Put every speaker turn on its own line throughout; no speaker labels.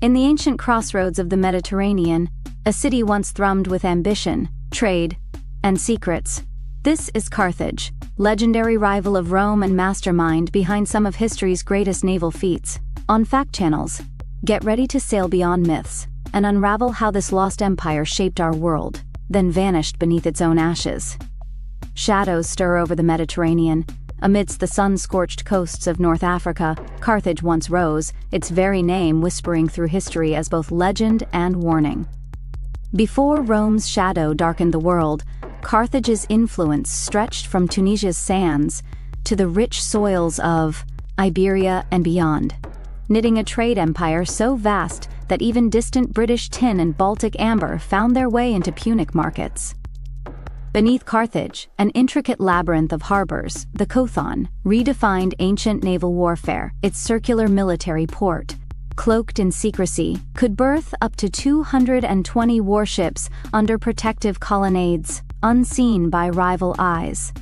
In the ancient crossroads of the Mediterranean, a city once thrummed with ambition, trade, and secrets. This is Carthage, legendary rival of Rome and mastermind behind some of history's greatest naval feats. On Fact Channels, get ready to sail beyond myths and unravel how this lost empire shaped our world, then vanished beneath its own ashes. Shadows stir over the Mediterranean. Amidst the sun-scorched coasts of North Africa, Carthage once rose, its very name whispering through history as both legend and warning. Before Rome's shadow darkened the world, Carthage's influence stretched from Tunisia's sands to the rich soils of Iberia and beyond, knitting a trade empire so vast that even distant British tin and Baltic amber found their way into Punic markets. Beneath Carthage, an intricate labyrinth of harbors, the Kothon, redefined ancient naval warfare. Its circular military port, cloaked in secrecy, could berth up to 220 warships under protective colonnades, unseen by rival eyes.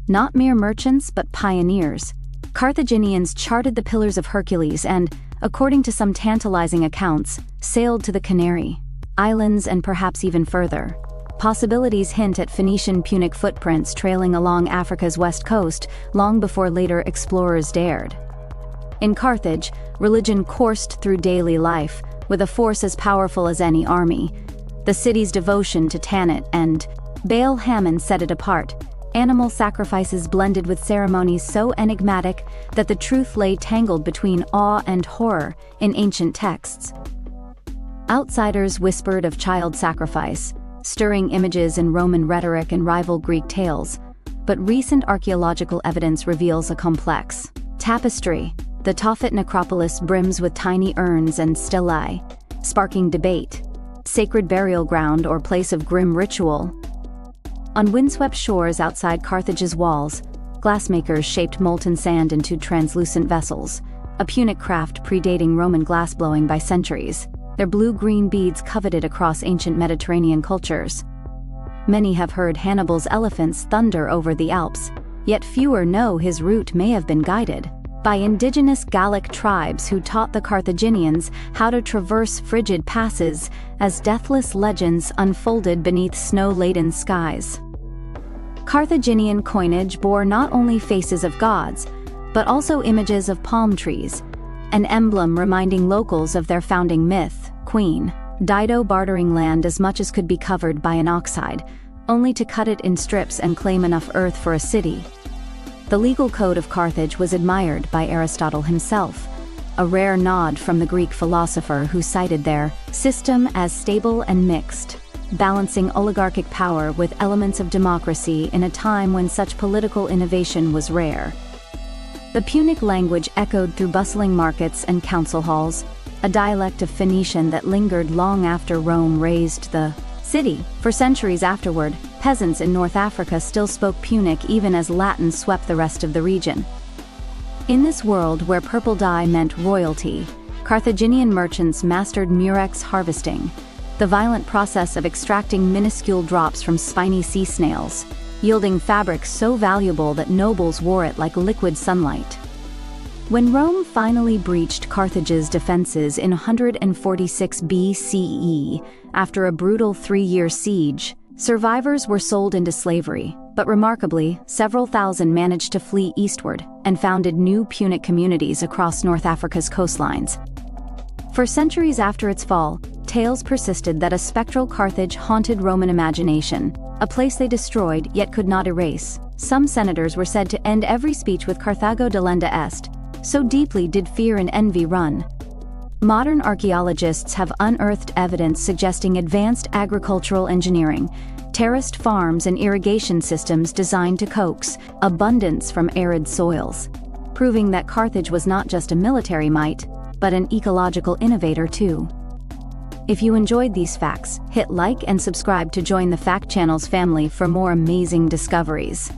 Not mere merchants but pioneers, Carthaginians charted the Pillars of Hercules and, according to some tantalizing accounts, sailed to the Canary Islands and perhaps even further. Possibilities hint at Phoenician Punic footprints trailing along Africa's west coast long before later explorers dared. In Carthage, religion coursed through daily life, with a force as powerful as any army. The city's devotion to Tanit and Baal Hammon set it apart. Animal sacrifices blended with ceremonies so enigmatic that the truth lay tangled between awe and horror in ancient texts. Outsiders whispered of child sacrifice, stirring images in Roman rhetoric and rival Greek tales, but recent archaeological evidence reveals a complex tapestry. The Tophet necropolis brims with tiny urns and stelae, sparking debate. Sacred burial ground or place of grim ritual? On windswept shores outside Carthage's walls, glassmakers shaped molten sand into translucent vessels, a Punic craft predating Roman glassblowing by centuries, their blue-green beads coveted across ancient Mediterranean cultures. Many have heard Hannibal's elephants thunder over the Alps, yet fewer know his route may have been guided by indigenous Gallic tribes who taught the Carthaginians how to traverse frigid passes as deathless legends unfolded beneath snow-laden skies. Carthaginian coinage bore not only faces of gods, but also images of palm trees, an emblem reminding locals of their founding myth, Queen Dido bartering land as much as could be covered by an oxhide, only to cut it in strips and claim enough earth for a city. The legal code of Carthage was admired by Aristotle himself, a rare nod from the Greek philosopher who cited their system as stable and mixed, balancing oligarchic power with elements of democracy in a time when such political innovation was rare. The Punic language echoed through bustling markets and council halls, a dialect of Phoenician that lingered long after Rome razed the city. For centuries afterward, peasants in North Africa still spoke Punic even as Latin swept the rest of the region. In this world where purple dye meant royalty, Carthaginian merchants mastered murex harvesting, the violent process of extracting minuscule drops from spiny sea snails, yielding fabric so valuable that nobles wore it like liquid sunlight. When Rome finally breached Carthage's defenses in 146 BCE, after a brutal 3-year siege, survivors were sold into slavery, but remarkably, several thousand managed to flee eastward and founded new Punic communities across North Africa's coastlines. For centuries after its fall, tales persisted that a spectral Carthage haunted Roman imagination, a place they destroyed yet could not erase. Some senators were said to end every speech with Carthago delenda est, so deeply did fear and envy run. Modern archaeologists have unearthed evidence suggesting advanced agricultural engineering, terraced farms and irrigation systems designed to coax abundance from arid soils, proving that Carthage was not just a military might, but an ecological innovator too. If you enjoyed these facts, hit like and subscribe to join the Fact Channel's family for more amazing discoveries.